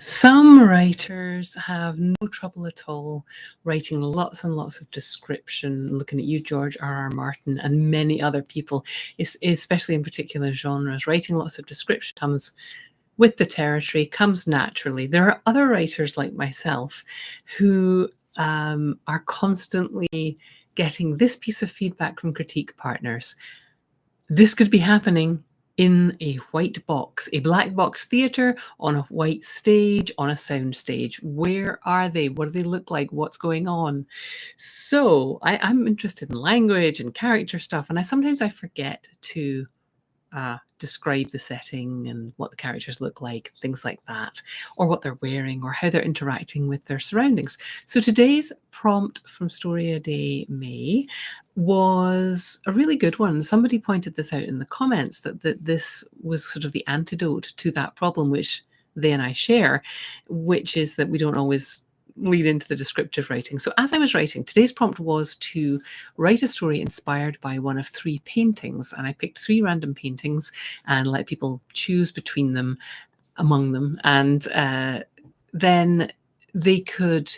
Some writers have no trouble at all writing lots and lots of description, looking at you, George R.R. Martin, and many other people, especially in particular genres. Writing lots of description comes with the territory, comes naturally. There are other writers like myself who are constantly getting this piece of feedback from critique partners. This could be happening in a white box, a black box theatre on a white stage, on a sound stage. Where are they? What do they look like? What's going on? So I'm interested in language and character stuff, and sometimes I forget to describe the setting and what the characters look like, things like that, or what they're wearing, or how they're interacting with their surroundings. So today's prompt from Story a Day May was a really good one. Somebody pointed this out in the comments that this was sort of the antidote to that problem, which they and I share, which is that we don't always lead into the descriptive writing. So as I was writing, today's prompt was to write a story inspired by one of three paintings. And I picked three random paintings and let people choose between them, among them. And then they could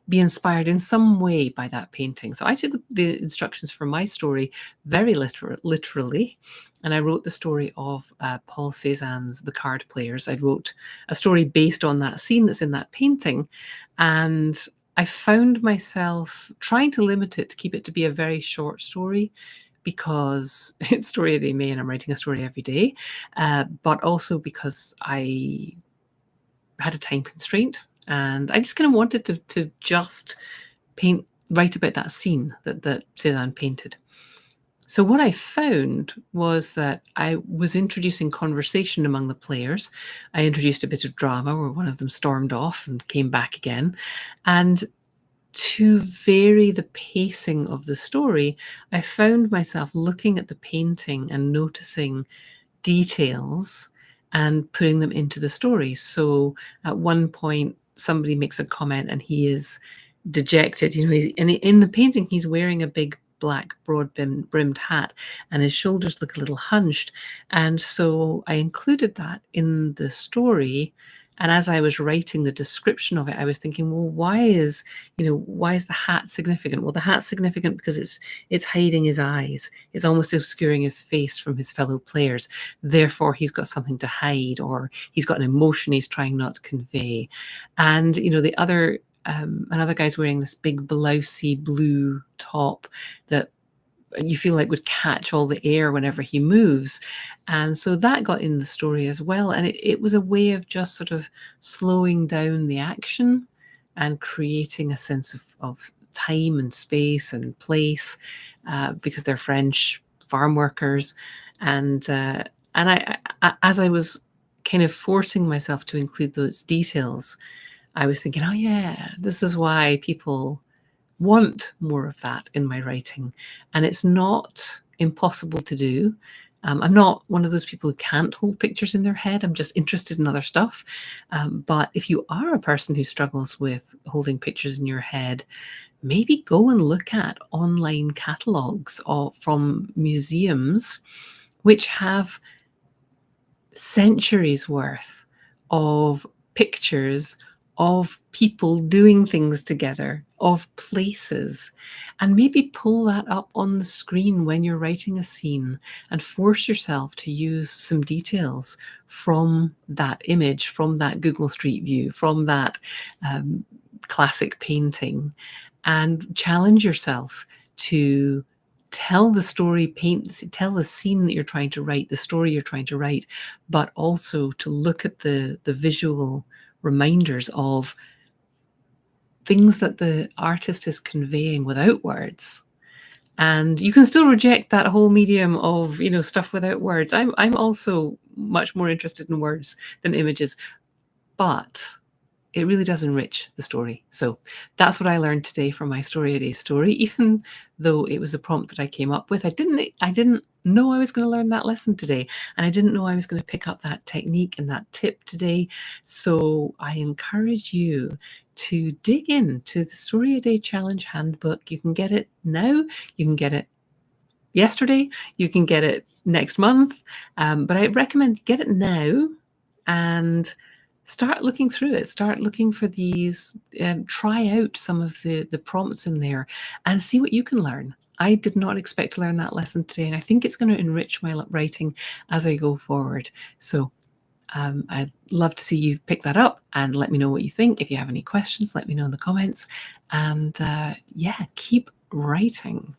be inspired in some way by that painting. So I took the instructions for my story very literally. And I wrote the story of Paul Cézanne's The Card Players. I wrote a story based on that scene that's in that painting. And I found myself trying to limit it, to keep it to be a very short story, because it's Story a Day May and I'm writing a story every day, but also because I had a time constraint and I just kind of wanted to just write about that scene that Cézanne painted. So what I found was that I was introducing conversation among the players. I introduced a bit of drama where one of them stormed off and came back again. And to vary the pacing of the story, I found myself looking at the painting and noticing details and putting them into the story. So at one point, somebody makes a comment and he is dejected. In the painting, he's wearing a big black broad brimmed hat and his shoulders look a little hunched. And so I included that in the story. And as I was writing the description of it, I was thinking, well, why is the hat significant? Well, the hat's significant because it's hiding his eyes. It's almost obscuring his face from his fellow players. Therefore, he's got something to hide, or he's got an emotion he's trying not to convey. And the other another guy's wearing this big blousey blue top that you feel like would catch all the air whenever he moves. And so that got in the story as well. And it was a way of just sort of slowing down the action and creating a sense of time and space and place, because they're French farm workers. And as I was kind of forcing myself to include those details, I was thinking, oh yeah, this is why people want more of that in my writing. And it's not impossible to do. I'm not one of those people who can't hold pictures in their head. I'm just interested in other stuff. But if you are a person who struggles with holding pictures in your head, maybe go and look at online catalogs from museums which have centuries worth of pictures of people doing things together, of places, and maybe pull that up on the screen when you're writing a scene and force yourself to use some details from that image, from that Google Street View, from that classic painting, and challenge yourself to tell the story, tell the scene that you're trying to write, the story you're trying to write, but also to look at the visual reminders of things that the artist is conveying without words. And you can still reject that whole medium of, stuff without words. I'm also much more interested in words than images, but it really does enrich the story. So that's what I learned today from my Story a Day story. Even though it was a prompt that I came up with, I didn't know I was going to learn that lesson today. And I didn't know I was going to pick up that technique and that tip today. So I encourage you to dig into the Story a Day Challenge Handbook. You can get it now. You can get it yesterday. You can get it next month. But I recommend get it now and start looking through it. Start looking for these. Try out some of the prompts in there, and see what you can learn. I did not expect to learn that lesson today, and I think it's going to enrich my writing as I go forward. So I'd love to see you pick that up and let me know what you think. If you have any questions, let me know in the comments. And yeah, keep writing.